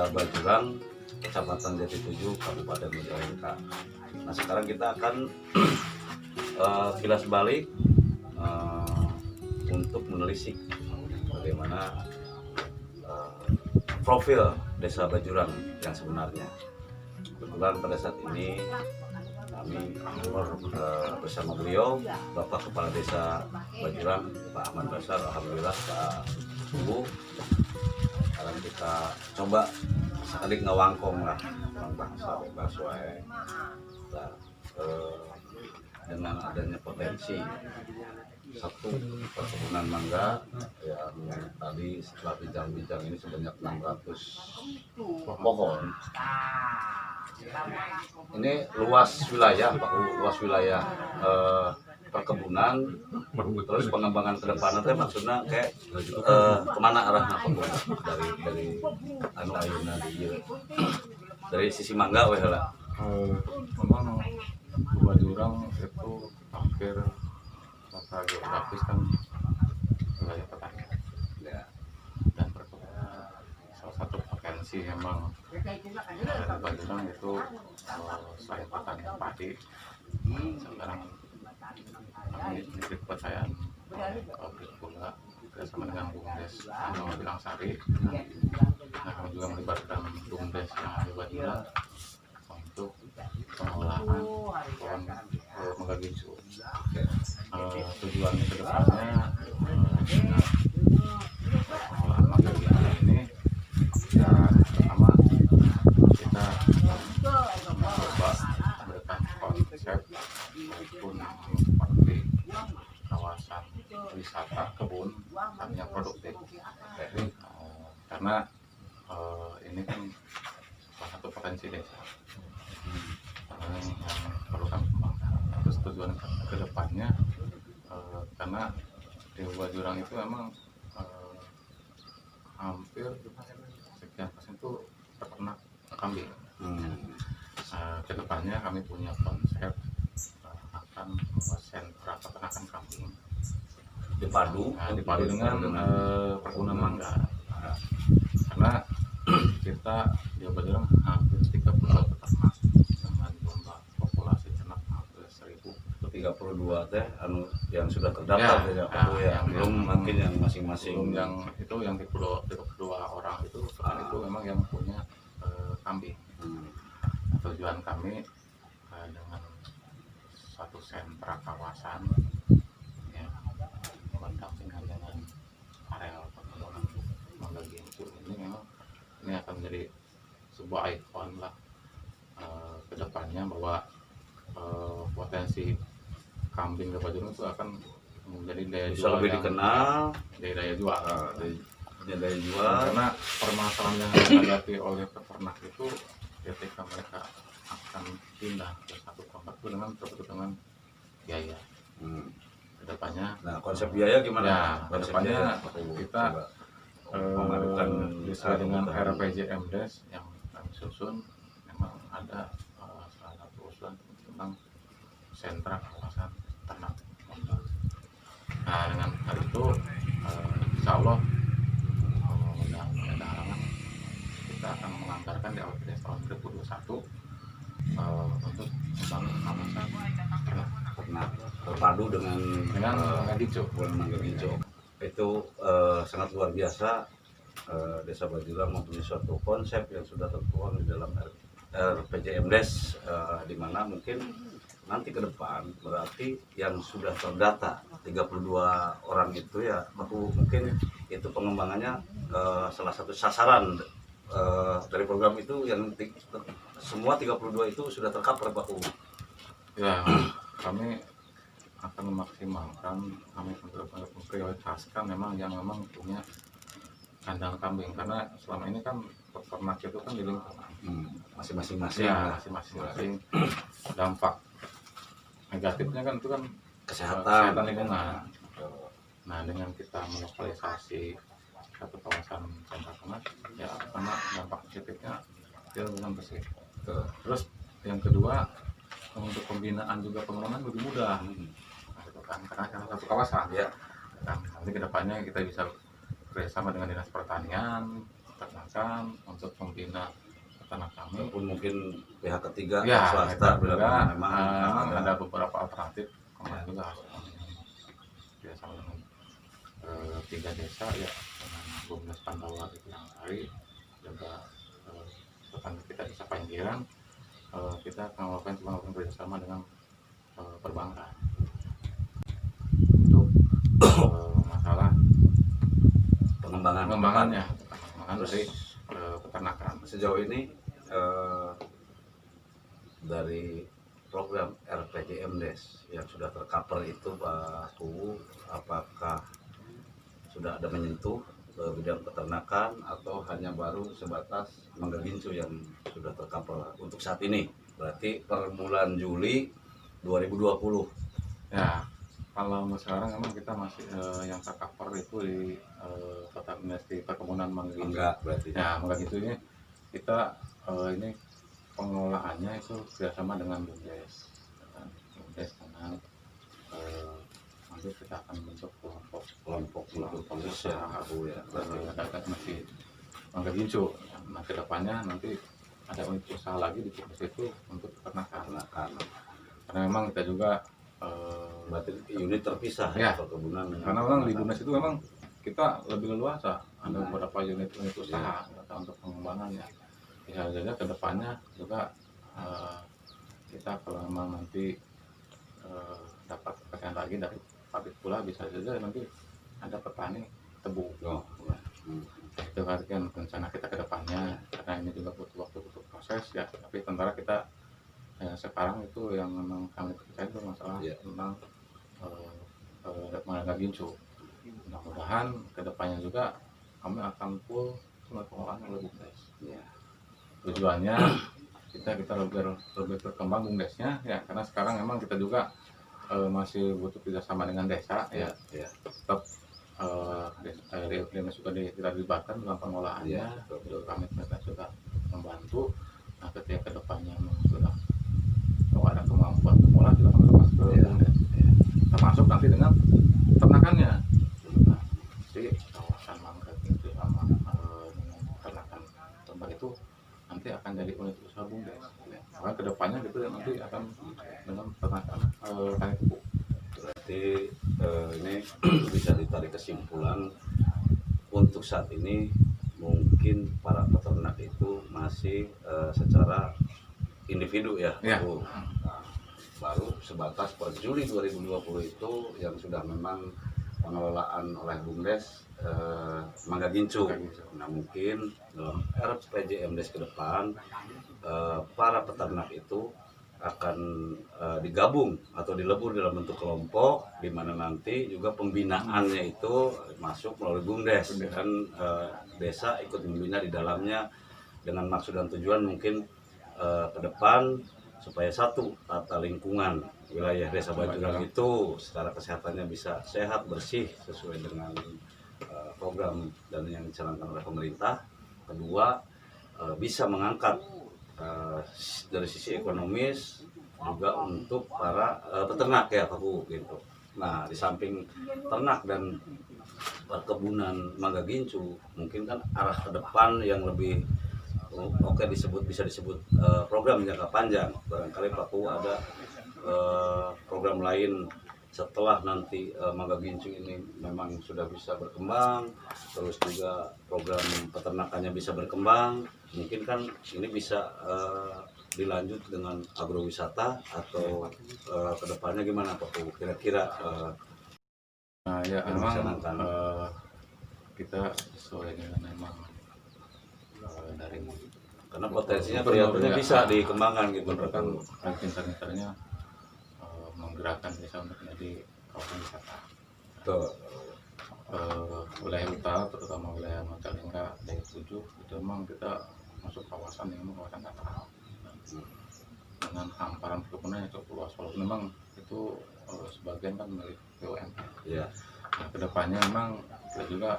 Desa Bajurang, Kecamatan Jatitujuh, Kabupaten Majalengka. Nah, sekarang kita akan kilas balik untuk menelisik bagaimana profil Desa Bajurang yang sebenarnya. Kebetulan pada saat ini kami bersama beliau, Bapak Kepala Desa Bajurang, Pak Ahmad Basar. Alhamdulillah Pak Ibu. Sekarang kita coba sekali ngawangkong lah, bahasa nah, dengan adanya potensi satu perkebunan mangga yang tadi setelah bincang-bincang ini sebanyak 600 pohon. Ini luas wilayah, Pak, luas wilayah perkebunan, terus pengembangan ke depan itu maksudnya kayak kemana arahnya perkebunan dari anu ayeuna dari sisi mangga weh lah. Memang Bajurang itu hampir secara geografis kan wilayah petani ya, dan perkebunan salah satu potensi memang dari Bajurang itu selain pertanian padi, sekarang kami diberi kepercayaan pula bersama dengan BUMDes Bilang Sari. Nah, kami juga melibatkan BUMDes yang ada di Bajurang untuk pengolahan pohon mangga gincu. Tujuannya ke depannya dengan pengolahan mangga gincu ini ya, pertama kita coba memberikan konsep maupun seperti kawasan wisata kebun yang produktif, karena ini kan salah satu potensi desa yang perlu kami kembangkan. Terus tujuan ke depannya karena di Bajurang itu memang hampir sekian persen itu peternak kambing. Ke depannya kami punya konsep akan membuat sentra peternakan kambing dipadu dengan perkebunan mangga. Karena kita di Bajurang hampir 32 peternak dengan jumlah populasi ternak hampir 1000. 32 teh anu yang sudah terdaftar ya, yang belum mungkin yang masing-masing yang itu yang 32 orang itu itu memang yang punya kambing. Tujuan kami dengan satu sentra kawasan ya, berdampingan dengan areal perkebunan mangga gincu ini memang ini akan menjadi sebuah ikon lah ke depannya bahwa potensi kambing di Bajurang itu akan menjadi daya bisa jual lebih yang dikenal, daya jual daya jual. Karena permasalahan yang dihadapi oleh peternak itu ketika mereka akan pindah ke satu tempat itu tertutup dengan biaya. Kedepannya, nah konsep biaya gimana? Ya, kedepannya kita memadukan sesuai dengan RPJMDes yang kami susun, memang ada salah satu usulan tentang sentra kawasan ternak. Nah, dengan hal itu insya Allah tidak ada halangan, kita akan menganggarkan di APBD tahun 2021 untuk membangun kawasan ternak terpadu dengan mangga gincu. Itu sangat luar biasa. Desa Bajurang mempunyai suatu konsep yang sudah tertuang di dalam RPJMDes, di mana mungkin nanti ke depan berarti yang sudah terdata 32 orang itu ya, aku mungkin itu pengembangannya salah satu sasaran dari program itu yang semua 32 itu sudah tercover, Pak. Ya, kami akan memaksimalkan, kami memprioritaskan memang yang memang punya kandang kambing, karena selama ini kan peternak itu kan di lingkungan masing-masing ya, masing-masing dampak negatifnya kan itu kan kesehatan lingkungan. Nah, dengan kita melokalisasi satu kawasan sentra ternak ya, karena dampak positifnya dia lingkungan bersih. Terus yang kedua, untuk pembinaan juga pengembangan lebih mudah. Nah, itu kan karena satu kawasan ya. Dan nanti kedepannya kita bisa bekerjasama dengan Dinas Pertanian, peternakan, untuk membina peternak kami. Walaupun mungkin pihak ketiga Ya, swasta juga memang ada beberapa alternatif kemarin juga kerjasama dengan 3 desa ya, dengan Bumdes Pandawa itu yang hari juga tetangga kita desa Panggilan, kita akan melakukan kerjasama dengan perbankan untuk masalah pengembangannya dari peternakan. Sejauh ini dari program RPJMDes yang sudah tercover itu Pak Kuwu, apakah sudah ada menyentuh bidang peternakan atau hanya baru sebatas Mangga Gincu yang sudah tercover untuk saat ini? Berarti per bulan Juli 2020. Ya, kalau sekarang memang kita masih yang tercover itu di di perkebunan Mangga Gincu. Enggak berarti. Ya, Mangga Gincu ini kita ini pengelolaannya itu kerjasama dengan Bumdes, dengan nanti kita akan bentuk kelompok khusus ya, Abu ya. ada masih Mangga Gincu. Nah, kedepannya nanti ada unit usaha lagi di situ untuk peternakan. Karena memang kita juga berarti unit terpisah ya, perkebunan. Karena memang di Bumdes itu memang kita lebih leluasa, ada beberapa unit usaha untuk pengembangannya. Bisa saja kedepannya juga kita kalau memang nanti dapat kepercayaan lagi dari pabrik pula, bisa saja nanti ada petani tebu. Itu kan rencana kita ke depannya, karena ini juga butuh waktu, butuh proses ya. Tapi sementara kita sekarang itu yang memang kami percaya itu masalah tentang Mangga Gincu. Mudah-mudahan ke depannya juga kami akan full pengelolaan oleh Bumdes. Tujuannya kita lebih berkembang Bumdesnya ya, karena sekarang memang kita juga masih butuh kerjasama dengan desa ya. Tetap desa juga kita dilibatkan dalam pengelolaannya. Kami juga membantu. Nah, ketika kedepannya sudah kalau ada kemampuan mengolah juga kami lepas ke Bumdes, termasuk nanti dengan peternakannya. Di kawasan Mangga Gincu sama dengan peternakan tempat itu nanti akan jadi unit usaha Bumdes. Karena kedepannya gitu nanti akan dengan peternakan tani tebu. Berarti ini bisa ditarik kesimpulan untuk saat ini mungkin para peternak itu masih secara individu ya. Nah, baru sebatas per Juli 2020 itu yang sudah memang pengelolaan oleh Bumdes Mangga Gincu. Nah, mungkin dalam RPJMDes ke depan para peternak itu akan digabung atau dilebur dalam bentuk kelompok, di mana nanti juga pembinaannya itu masuk melalui Bumdes dan desa ikut membina di dalamnya dengan maksud dan tujuan mungkin ke depan supaya satu, tata lingkungan wilayah Desa Bajurang itu secara kesehatannya bisa sehat, bersih sesuai dengan program dan yang dicanangkan oleh pemerintah. Kedua, bisa mengangkat dari sisi ekonomis juga untuk para peternak ya Pak Bu gitu. Nah, di samping ternak dan perkebunan Mangga Gincu, mungkin kan arah ke depan yang lebih bisa disebut program jangka panjang. Barangkali Pak Kuwu ada program lain setelah nanti Mangga Gincu ini memang sudah bisa berkembang, terus juga program peternakannya bisa berkembang, mungkin kan ini bisa dilanjut dengan agrowisata atau kedepannya gimana Pak Kuwu kira-kira? Nah ya memang kita sesuai dengan memang dari karena potensinya kelihatannya bisa dikembangkan gitu kan pintar-pintarnya menggerakkan desa untuk menjadi kawasan wisata. Wilayah utara terutama wilayah Majalengka dari 7 itu memang kita masuk kawasan yang memang kawasan dataran dengan hamparan perkebunan yang cukup luas, walaupun memang itu sebagian kan milik BUMN. Nah, kedepannya memang kita juga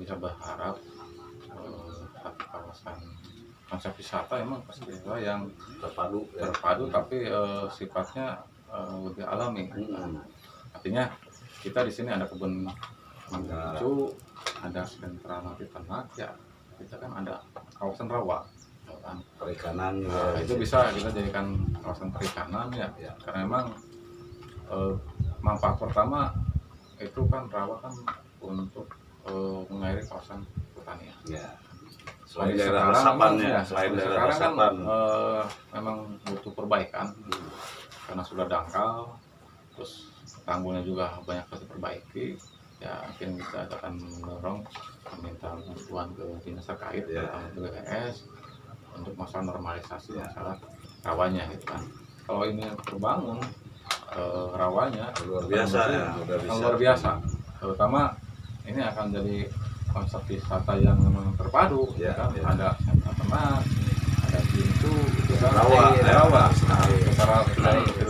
bisa berharap satu kawasan konsep wisata emang pasti yang terpadu tapi sifatnya lebih alami. Artinya kita di sini ada kebun Mangga Gincu, ada sentra nanti ternak ya, kita kan ada kawasan rawa, ya kan. Perikanan Nah, itu bisa kita jadikan kawasan perikanan ya, Ya. karena memang manfaat pertama itu kan rawa kan untuk mengairi kawasan pertanian. Ya. Selain Tapi daerah sekarang resapannya, memang, selain daerah sekarang kan resapan. memang butuh perbaikan karena sudah dangkal, terus tanggulnya juga banyak harus diperbaiki. Ya mungkin kita akan mendorong meminta bantuan ke dinas terkait, Ya. terutama ke BPS untuk masalah normalisasi masalah rawanya gitu kan. Kalau ini terbangun rawanya Luar biasa ya, udah bisa. luar biasa, terutama ini akan jadi konsep wisata yang memang terpadu, Ya, kan? ya. Ada sentra ternak, ada pintu, itu kan Rawa, rawa. nah, Secara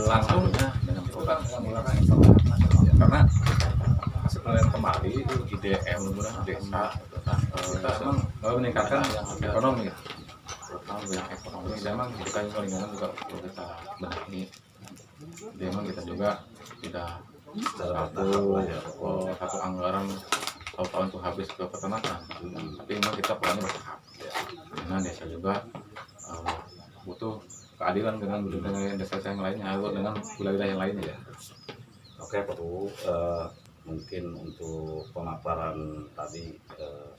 langsung dengan itu kan menggunakan informasi karena hasil penelitian kembali itu IDM desa kita emang meningkatkan ekonomi, terutama yang ekonomi. Dan memang kita juga lingkungan juga perlu kita benahi. Jadi memang kita juga tidak Secara bertahap lah ya. satu anggaran tahun itu habis ke peternakan, tapi memang kita pelannya bertahap. Karena desa juga butuh keadilan dengan desa yang lainnya atau dengan wilayah yang lainnya. Oke Pak U, mungkin untuk pemaparan tadi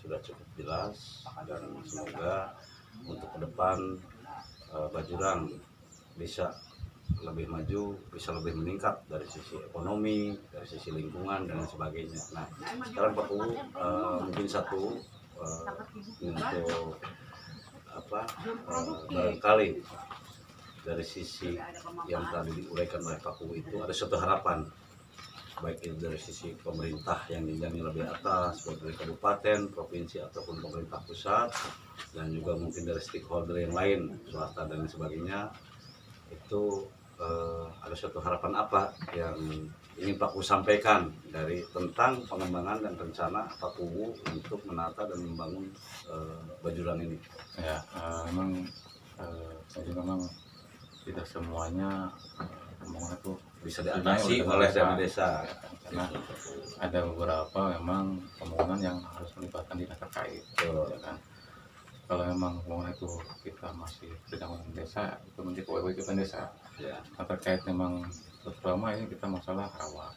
sudah cukup jelas, dan semoga untuk ke depan Bajurang bisa lebih maju, bisa lebih meningkat dari sisi ekonomi, dari sisi lingkungan dan sebagainya. Nah, sekarang Pak U mungkin satu untuk apa barangkali dari sisi yang tadi diuraikan oleh Pak U itu ada suatu harapan, baik itu dari sisi pemerintah yang jenjangnya lebih atas, baik dari kabupaten, provinsi ataupun pemerintah pusat, dan juga mungkin dari stakeholder yang lain, swasta dan sebagainya. Itu ada suatu harapan apa yang ingin Pak U sampaikan dari tentang pengembangan dan rencana Pak U untuk menata dan membangun Bajurang ini? Ya, memang jadi memang tidak semuanya pembangunan itu Bisa diatasi oleh dana desa, karena ada beberapa memang pembangunan yang harus melibatkan dinas terkait, ya kan. Kalau memang pembangunan itu kita masih bergabung dengan desa, itu menjadi kewajiban desa. ya. Nah, terkait memang terutama ini kita masalah rawa,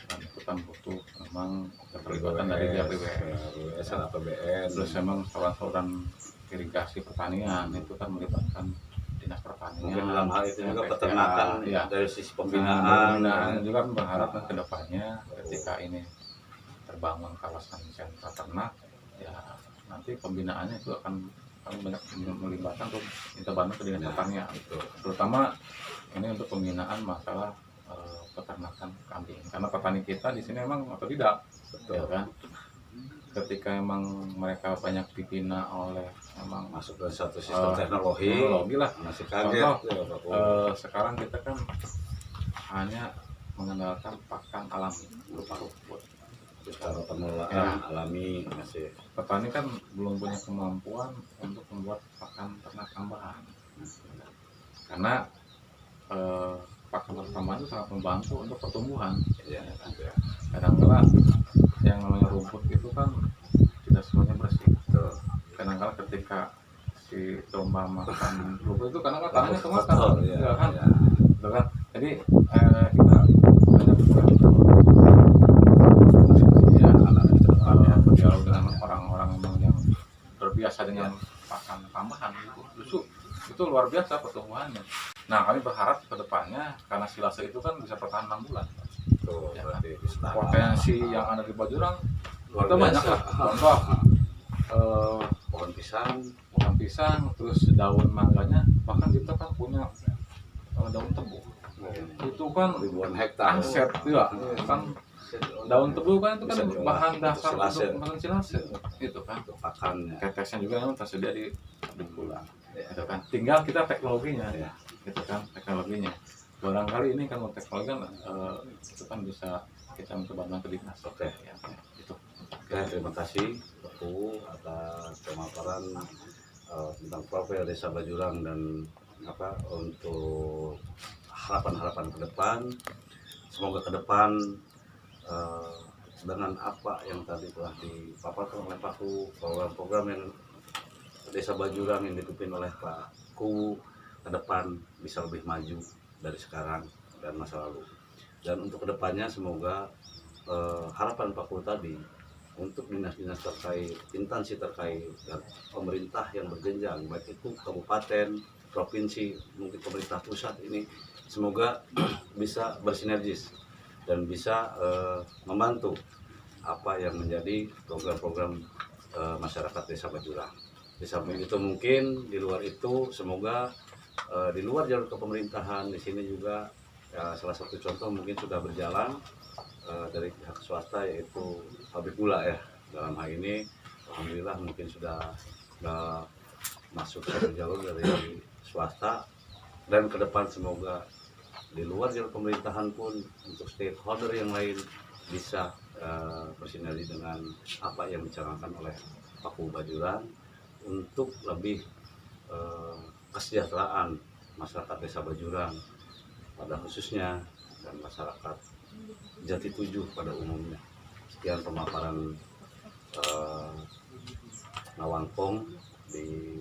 dan itu kan butuh memang keterlibatan dari BPS, APBN, terus memang saluran irigasi pertanian itu kan melibatkan dinas pertanian. mungkin dalam hal itu juga PPA, peternakan ya. dari sisi Nah, pembinaan. juga berharap ke depannya ketika ini terbangun kawasan sentra ternak, ya nanti pembinaannya itu akan banyak melibatkan tuh minta bantu ke dinas pertanian, terutama ini untuk pembinaan masalah peternakan kambing, karena petani kita di sini memang otodidak, ya kan. Ketika emang mereka banyak dibina oleh memang Masuk ke satu sistem teknologi lah. masih kaget. Contoh, sekarang kita kan hanya mengandalkan pakan alami berupa rumput. Secara pengelolaan alami masih. Petani kan belum punya kemampuan untuk membuat pakan ternak tambahan, karena pakan tambahan itu sangat membantu untuk pertumbuhan. Ya, Kadang-kala yang namanya rumput itu kan tidak semuanya bersih. Kadang-kala ketika si domba makan rumput itu kadang-kala tanahnya kemakan, ya, kan? ya. Gitu kan? Jadi kita banyak berdialog dengan orang-orang yang terbiasa dengan pakan tambahan, itu luar biasa pertumbuhannya. Nah, kami berharap ke depannya, karena silase itu kan bisa bertahan 6 bulan. Tuh, Ya, berarti potensi yang ada di Bajurang luar itu banyak biasa. lah. Contoh Pohon pisang, terus daun mangganya, bahkan kita kan punya daun tebu. Itu kan ribuan hektar. aset juga kan. Daun tebu kan itu kan Bisa diolah bahan untuk dasar silase. untuk membuat silase, gitu kan. Untuk pakannya. Tetesnya juga memang tersedia di pulang, gitu kan. Tinggal kita teknologinya, Ya. gitu kan, teknologinya. Barangkali ini kan teknologi kan itu kan bisa kita mencoba bantu ke dinas. Oke. Ya, itu. Oke, terima kasih Pak U atas pemaparan tentang profil Desa Bajurang dan untuk harapan-harapan ke depan. Semoga ke depan dengan apa yang tadi telah dipaparkan oleh Pak U, program-program yang Desa Bajurang yang dipimpin oleh Pak Ku ke depan bisa lebih maju dari sekarang dan masa lalu. Dan untuk kedepannya semoga harapan Pak Ku tadi untuk dinas-dinas terkait, instansi terkait, dan pemerintah yang berjenjang, baik itu kabupaten, provinsi, mungkin pemerintah pusat ini, semoga bisa bersinergis dan bisa membantu apa yang menjadi program-program masyarakat Desa Bajurang. Di samping itu mungkin di luar itu semoga di luar jalur kepemerintahan di sini juga salah satu contoh mungkin sudah berjalan dari pihak swasta yaitu pabrik gula ya. Dalam hal ini alhamdulillah mungkin sudah masuk satu jalur dari swasta, dan ke depan semoga di luar jalur pemerintahan pun untuk stakeholder yang lain bisa bersinergi dengan apa yang dicanangkan oleh Pak Ku Bajurang untuk lebih kesejahteraan masyarakat Desa Bajurang pada khususnya dan masyarakat Jati Tujuh pada umumnya. Sekian pemaparan Nawangpong di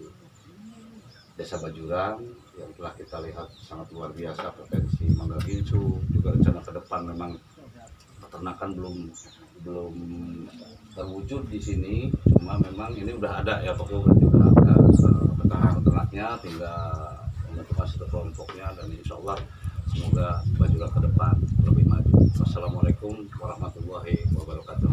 Desa Bajurang yang telah kita lihat sangat luar biasa potensi Mangga Gincu. Juga rencana ke depan memang peternakan belum terwujud di sini, cuma memang ini udah ada ya Pak, berarti udah ada peternaknya, tinggal menentukan satu kelompoknya, dan insya Allah semoga Bajurang ke depan lebih maju. Wassalamualaikum warahmatullahi wabarakatuh.